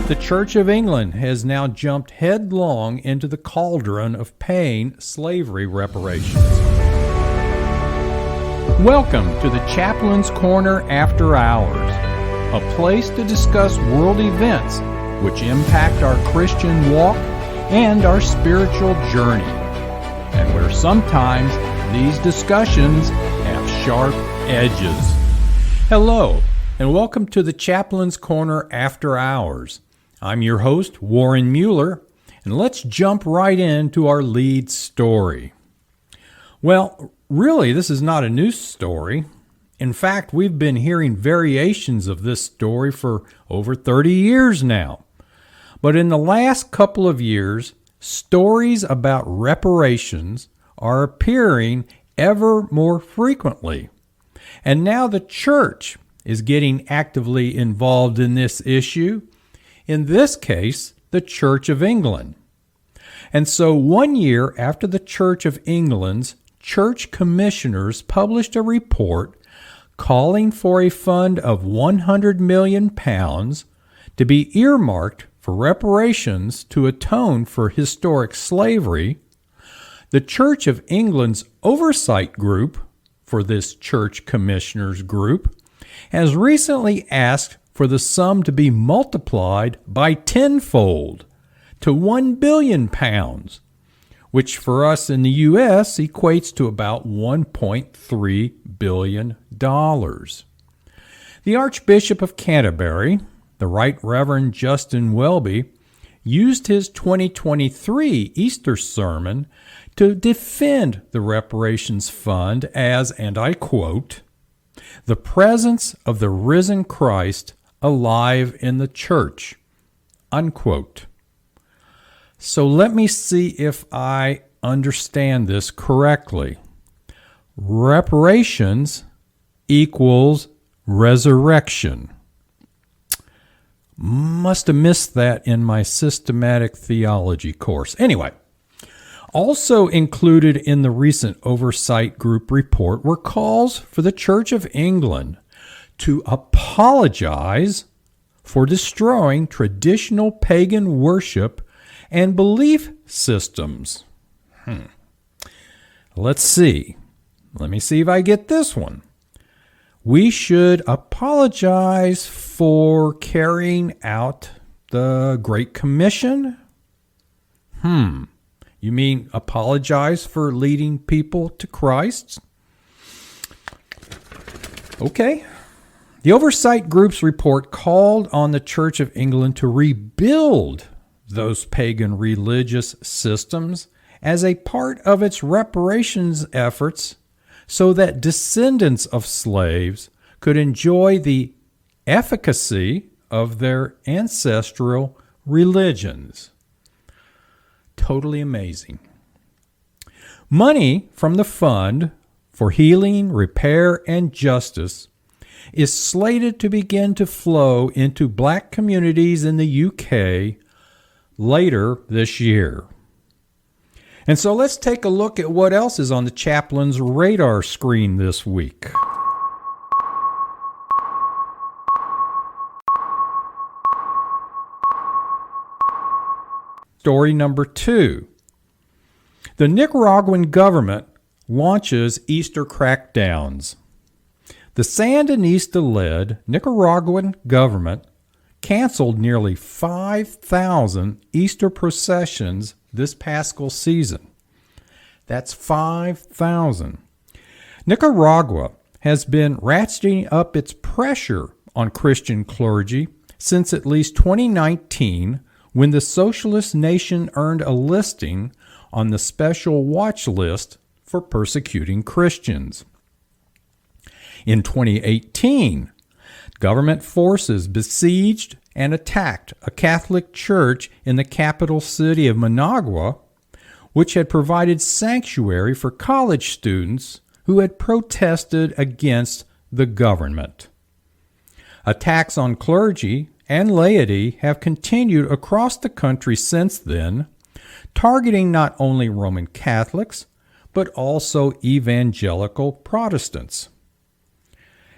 The Church of England has now jumped headlong into the cauldron of paying slavery reparations. Welcome to the Chaplain's Corner After Hours, a place to discuss world events which impact our Christian walk and our spiritual journey, and where sometimes these discussions have sharp edges. Hello, and welcome to the Chaplain's Corner After Hours. I'm your host, Warren Mueller, and let's jump right into our lead story. Well, really, this is not a new story. In fact, we've been hearing variations of this story for over 30 years now. But in the last couple of years, stories about reparations are appearing ever more frequently. And now the church is getting actively involved in this issue. In this case, the Church of England. And so 1 year after the Church of England's church commissioners published a report calling for a fund of £100 million to be earmarked for reparations to atone for historic slavery, the Church of England's oversight group for this church commissioners group has recently asked for the sum to be multiplied by tenfold to £1 billion, which for us in the U.S. equates to about $1.3 billion. The Archbishop of Canterbury, the Right Reverend Justin Welby, used his 2023 Easter sermon to defend the Reparations Fund as, and I quote, "the presence of the risen Christ alive in the church," unquote. So let me see if I understand this correctly. Reparations equals resurrection. Must have missed that in my systematic theology course. Anyway, also included in the recent oversight group report were calls for the Church of England to apologize for destroying traditional pagan worship and belief systems. Let's see. Let me see if I get this one. We should apologize for carrying out the Great Commission? You mean apologize for leading people to Christ? Okay. The Oversight Group's report called on the Church of England to rebuild those pagan religious systems as a part of its reparations efforts so that descendants of slaves could enjoy the efficacy of their ancestral religions. Totally amazing. Money from the Fund for Healing, Repair, and Justice is slated to begin to flow into black communities in the UK later this year. And so let's take a look at what else is on the chaplain's radar screen this week. Story number 2. The Nicaraguan government launches Easter crackdowns. The Sandinista-led Nicaraguan government canceled nearly 5,000 Easter processions this Paschal season. That's 5,000. Nicaragua has been ratcheting up its pressure on Christian clergy since at least 2019, when the socialist nation earned a listing on the special watch list for persecuting Christians. In 2018, government forces besieged and attacked a Catholic church in the capital city of Managua, which had provided sanctuary for college students who had protested against the government. Attacks on clergy and laity have continued across the country since then, targeting not only Roman Catholics, but also evangelical Protestants.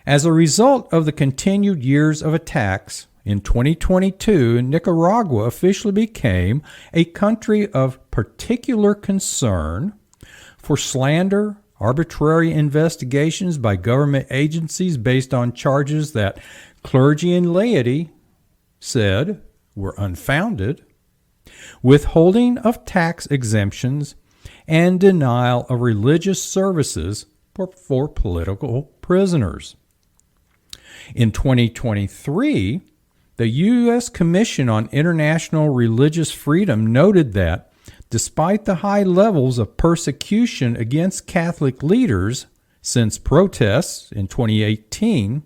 As a result of the continued years of attacks in 2022, Nicaragua officially became a country of particular concern for slander, arbitrary investigations by government agencies based on charges that clergy and laity said were unfounded, withholding of tax exemptions, and denial of religious services for political prisoners. In 2023, the U.S. Commission on International Religious Freedom noted that despite the high levels of persecution against Catholic leaders since protests in 2018,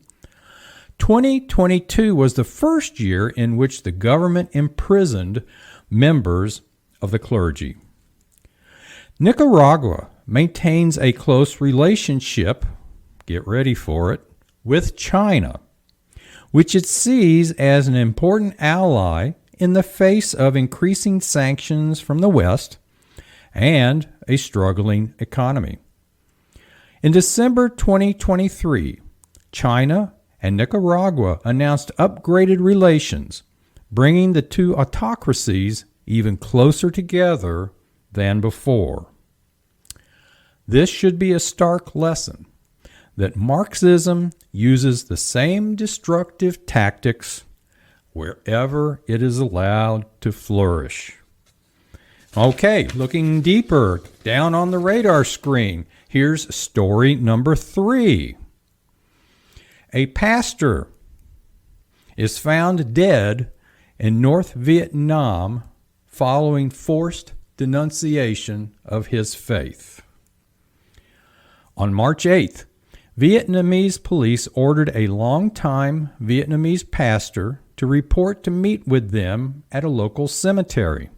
2022 was the first year in which the government imprisoned members of the clergy. Nicaragua maintains a close relationship, get ready for it, with China, which it sees as an important ally in the face of increasing sanctions from the West and a struggling economy. In December 2023, China and Nicaragua announced upgraded relations, bringing the two autocracies even closer together than before. This should be a stark lesson that Marxism uses the same destructive tactics wherever it is allowed to flourish. Okay, looking deeper down on the radar screen, here's story number 3. A pastor is found dead in North Vietnam following forced denunciation of his faith. On March 8th, Vietnamese police ordered a longtime Vietnamese pastor to report to meet with them at a local cemetery.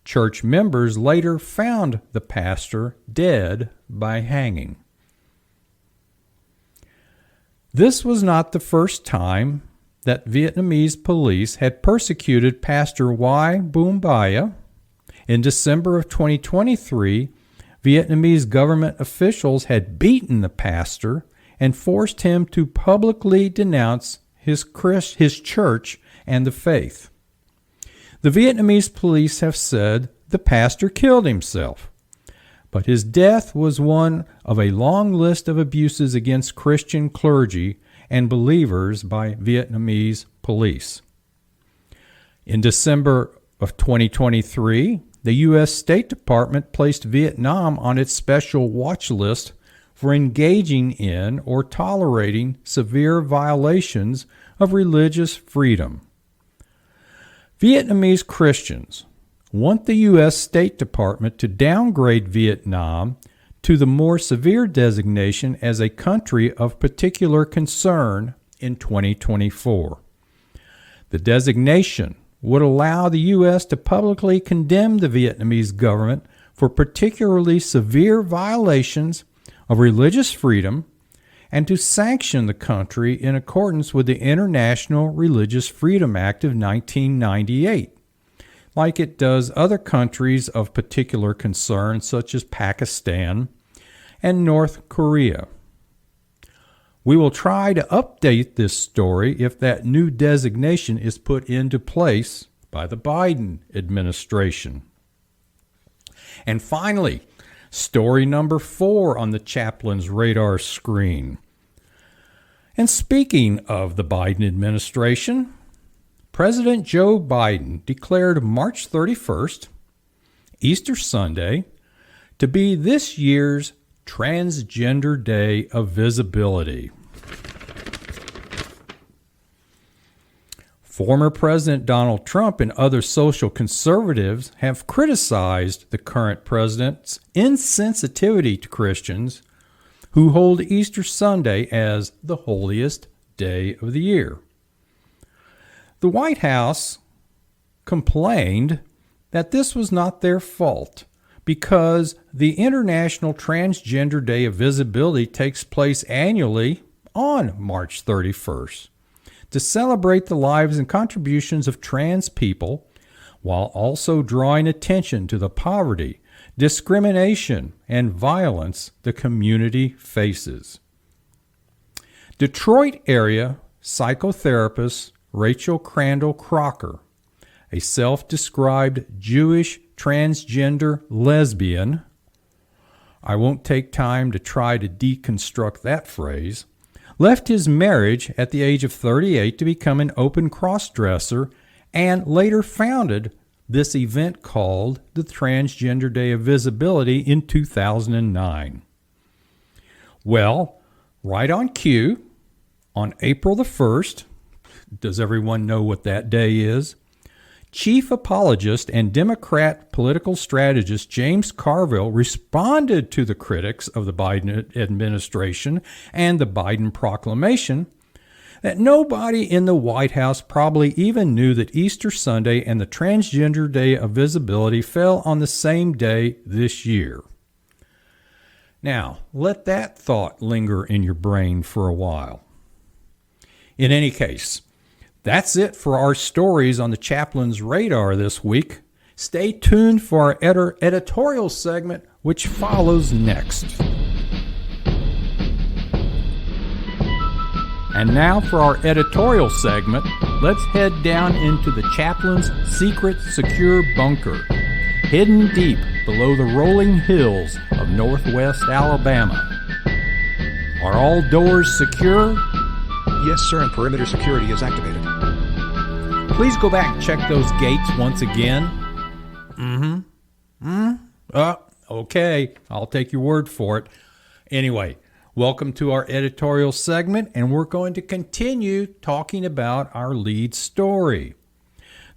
Church members later found the pastor dead by hanging. This was not the first time that Vietnamese police had persecuted Pastor Y. Boom Bia. In December of 2023, Vietnamese government officials had beaten the pastor and forced him to publicly denounce his church and the faith. The Vietnamese police have said the pastor killed himself, but his death was one of a long list of abuses against Christian clergy and believers by Vietnamese police. In December of 2023, the U.S. State Department placed Vietnam on its special watch list for engaging in or tolerating severe violations of religious freedom. Vietnamese Christians want the U.S. State Department to downgrade Vietnam to the more severe designation as a country of particular concern in 2024. The designation would allow the U.S. to publicly condemn the Vietnamese government for particularly severe violations of religious freedom and to sanction the country in accordance with the International Religious Freedom Act of 1998, like it does other countries of particular concern such as Pakistan and North Korea. We will try to update this story if that new designation is put into place by the Biden administration. And finally, story number 4 on the Chaplain's radar screen. And speaking of the Biden administration, President Joe Biden declared March 31st, Easter Sunday, to be this year's Transgender Day of Visibility. Former President Donald Trump and other social conservatives have criticized the current president's insensitivity to Christians who hold Easter Sunday as the holiest day of the year. The White House complained that this was not their fault because the International Transgender Day of Visibility takes place annually on March 31st to celebrate the lives and contributions of trans people while also drawing attention to the poverty, discrimination, and violence the community faces. Detroit area psychotherapist Rachel Crandall Crocker, a self-described Jewish transgender lesbian. I won't take time to try to deconstruct that phrase, left his marriage at the age of 38 to become an open cross-dresser and later founded this event called the Transgender Day of Visibility in 2009. Well, right on cue, on April the 1st, does everyone know what that day is? Chief apologist and Democrat political strategist James Carville responded to the critics of the Biden administration and the Biden proclamation that nobody in the White House probably even knew that Easter Sunday and the Transgender Day of Visibility fell on the same day this year. Now, let that thought linger in your brain for a while. In any case, that's it for our stories on the Chaplain's radar this week. Stay tuned for our editorial segment, which follows next. And now for our editorial segment, let's head down into the Chaplain's secret secure bunker, hidden deep below the rolling hills of northwest Alabama. Are all doors secure? Yes, sir, and perimeter security is activated. Please go back and check those gates once again. Okay, I'll take your word for it. Anyway, welcome to our editorial segment, and we're going to continue talking about our lead story.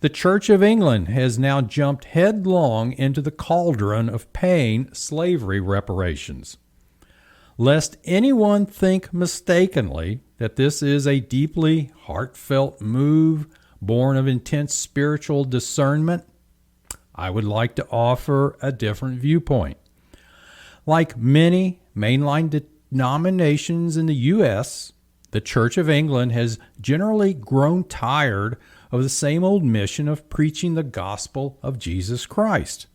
The Church of England has now jumped headlong into the cauldron of paying slavery reparations. Lest anyone think mistakenly that this is a deeply heartfelt move born of intense spiritual discernment, I would like to offer a different viewpoint. Like many mainline denominations in the U.S., the Church of England has generally grown tired of the same old mission of preaching the gospel of Jesus Christ,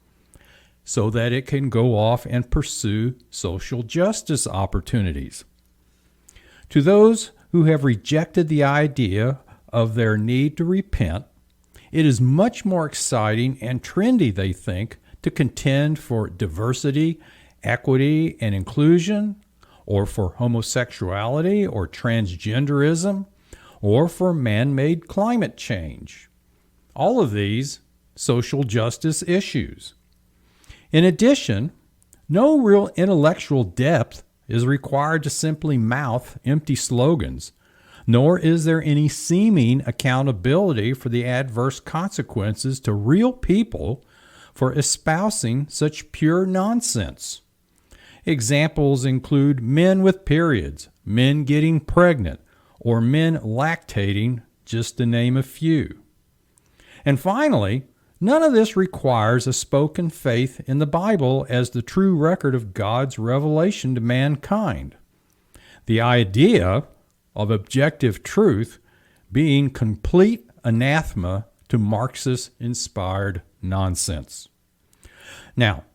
so that it can go off and pursue social justice opportunities. To those who have rejected the idea of their need to repent, it is much more exciting and trendy, they think, to contend for diversity, equity, and inclusion, or for homosexuality or transgenderism, or for man-made climate change. All of these social justice issues. In addition, no real intellectual depth is required to simply mouth empty slogans, nor is there any seeming accountability for the adverse consequences to real people for espousing such pure nonsense. Examples include men with periods, men getting pregnant, or men lactating, just to name a few. And finally, none of this requires a spoken faith in the Bible as the true record of God's revelation to mankind. The idea of objective truth being complete anathema to Marxist-inspired nonsense. Now,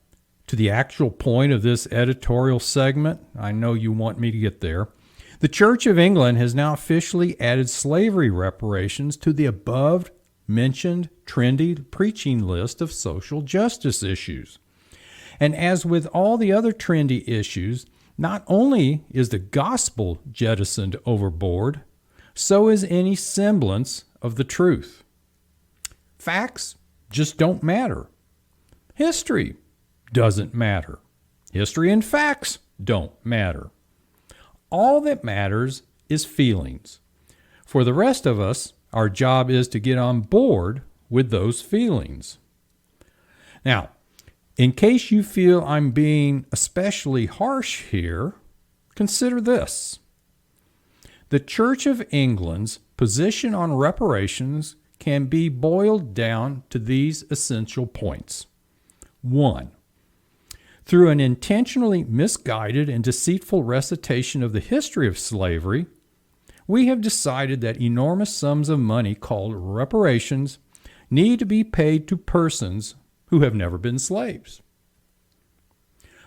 to the actual point of this editorial segment, I know you want me to get there. The Church of England has now officially added slavery reparations to the above-mentioned trendy preaching list of social justice issues. And as with all the other trendy issues, not only is the gospel jettisoned overboard, so is any semblance of the truth. Facts just don't matter. History doesn't matter. History and facts don't matter. All that matters is feelings. For the rest of us, our job is to get on board with those feelings. Now, in case you feel I'm being especially harsh here, consider this. The Church of England's position on reparations can be boiled down to these essential points. 1. Through an intentionally misguided and deceitful recitation of the history of slavery, we have decided that enormous sums of money called reparations need to be paid to persons who have never been slaves.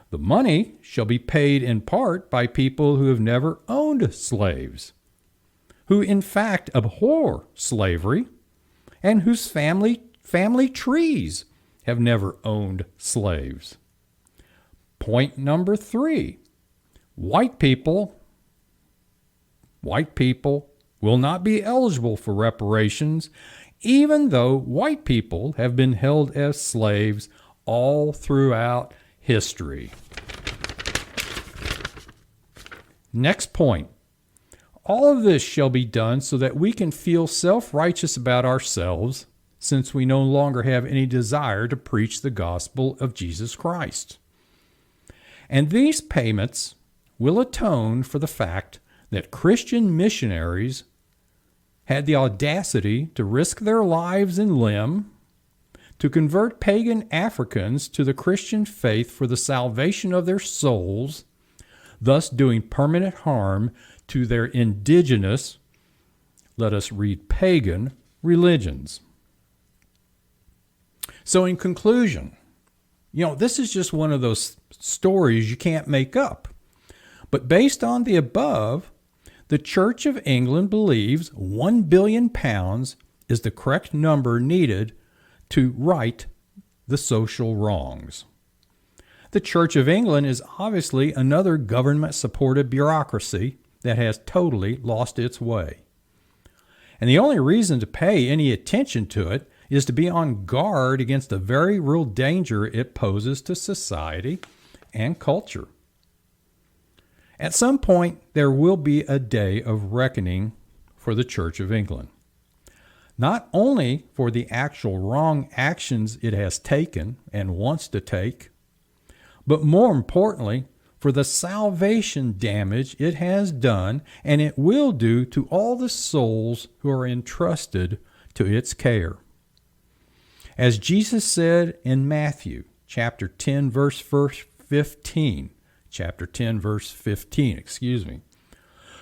The money shall be paid in part by people who have never owned slaves, who in fact abhor slavery and whose family trees have never owned slaves. Point number 3, white people will not be eligible for reparations, even though white people have been held as slaves all throughout history. Next point. All of this shall be done so that we can feel self-righteous about ourselves, since we no longer have any desire to preach the gospel of Jesus Christ. And these payments will atone for the fact that Christian missionaries had the audacity to risk their lives and limb to convert pagan Africans to the Christian faith for the salvation of their souls, thus doing permanent harm to their indigenous, let us read pagan, religions. So in conclusion, this is just one of those stories you can't make up. But based on the above, the Church of England believes £1 billion is the correct number needed to right the social wrongs. The Church of England is obviously another government-supported bureaucracy that has totally lost its way. And the only reason to pay any attention to it is to be on guard against the very real danger it poses to society and culture. At some point, there will be a day of reckoning for the Church of England. Not only for the actual wrong actions it has taken and wants to take, but more importantly, for the salvation damage it has done and it will do to all the souls who are entrusted to its care. As Jesus said in Matthew chapter 10, verse 15,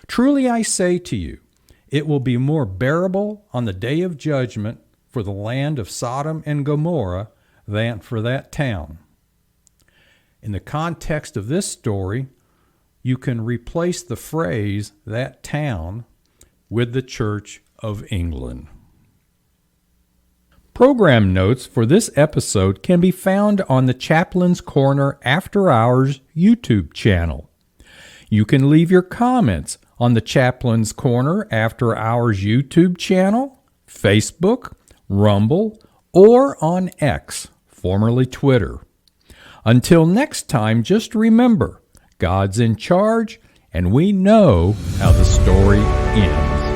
truly I say to you, it will be more bearable on the day of judgment for the land of Sodom and Gomorrah than for that town. In the context of this story, you can replace the phrase, that town, with the Church of England. Program notes for this episode can be found on the Chaplain's Corner After Hours YouTube channel. You can leave your comments on the Chaplain's Corner After Hours YouTube channel, Facebook, Rumble, or on X, formerly Twitter. Until next time, just remember, God's in charge, and we know how the story ends.